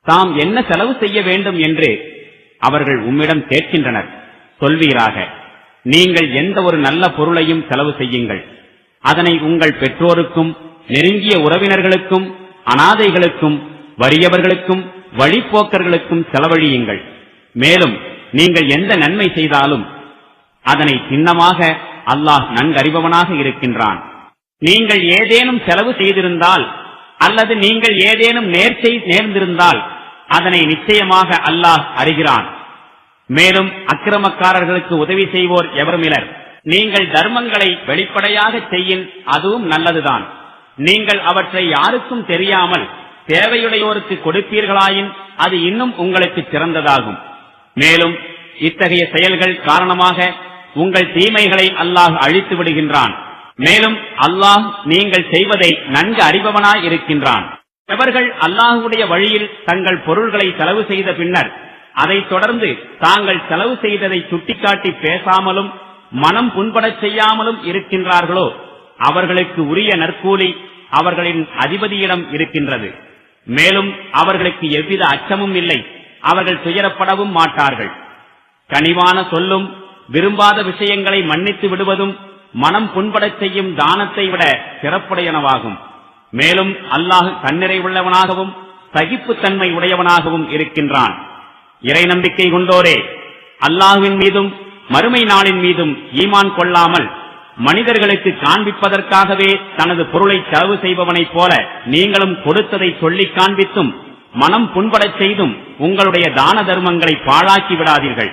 தாம் என்ன செலவு செய்ய வேண்டும் என்று அவர்கள் உம்மிடம் கேட்கின்றனர். சொல்வீராக, நீங்கள் எந்த ஒரு நல்ல பொருளையும் செலவு செய்யுங்கள். அதனை உங்கள் பெற்றோருக்கும் நெருங்கிய உறவினர்களுக்கும் அனாதைகளுக்கும் வறியவர்களுக்கும் வழிப்போக்கர்களுக்கும் செலவழியுங்கள். மேலும் நீங்கள் எந்த நன்மை செய்தாலும் அதனை சின்னமாக அல்லாஹ் நன்கறிபவனாக இருக்கின்றான். நீங்கள் ஏதேனும் செலவு செய்திருந்தால் அல்லது நீங்கள் ஏதேனும் நேர்ந்திருந்தால் அதனை நிச்சயமாக அல்லாஹ் அறிகிறான். மேலும் அக்கிரமக்காரர்களுக்கு உதவி செய்வோர் எவருமிலர். நீங்கள் தர்மங்களை வெளிப்படையாக செய்யின், அதுவும் நல்லதுதான். நீங்கள் அவற்றை யாருக்கும் தெரியாமல் தேவையுடையோருக்கு கொடுப்பீர்களாயின் அது இன்னும் உங்களுக்கு சிறந்ததாகும். மேலும் இத்தகைய செயல்கள் காரணமாக உங்கள் தீமைகளை அல்லாஹ் அழித்து விடுகின்றான். மேலும் அல்லாஹ் நீங்கள் செய்வதை நன்கு அறிபவனாய் இருக்கின்றான். எவர்கள் அல்லாஹுடைய வழியில் தங்கள் பொருள்களை செலவு செய்த பின்னர் அதைத் தொடர்ந்து தாங்கள் செலவு செய்ததை சுட்டிக்காட்டி பேசாமலும் மனம் புண்படச் செய்யாமலும் இருக்கின்றார்களோ அவர்களுக்கு உரிய நற்கூலி அவர்களின் அதிபதியிடம் இருக்கின்றது. மேலும் அவர்களுக்கு எவ்வித அச்சமும் இல்லை, அவர்கள் துயரப்படவும் மாட்டார்கள். கனிவான சொல்லும் விரும்பாத விஷயங்களை மன்னித்து விடுவதும் மனம் புண்படச் செய்யும் தானத்தை விட சிறப்புடையனவாகும். மேலும் அல்லாஹ் தன்னிறைவுள்ளவனாகவும் சகிப்புத்தன்மை உடையவனாகவும் இருக்கின்றான். இறை நம்பிக்கை கொண்டோரே, அல்லாஹ்வின் மீதும் மறுமை நாளின் மீதும் ஈமான் கொள்ளாமல் மனிதர்களுக்கு காண்பிப்பதற்காகவே தனது பொருளை செலவு செய்பவனைப் போல நீங்களும் கொடுத்ததை சொல்லிக் காண்பித்தும் மனம் புண்படச் செய்தும் உங்களுடைய தான தர்மங்களை பாழாக்கி விடாதீர்கள்.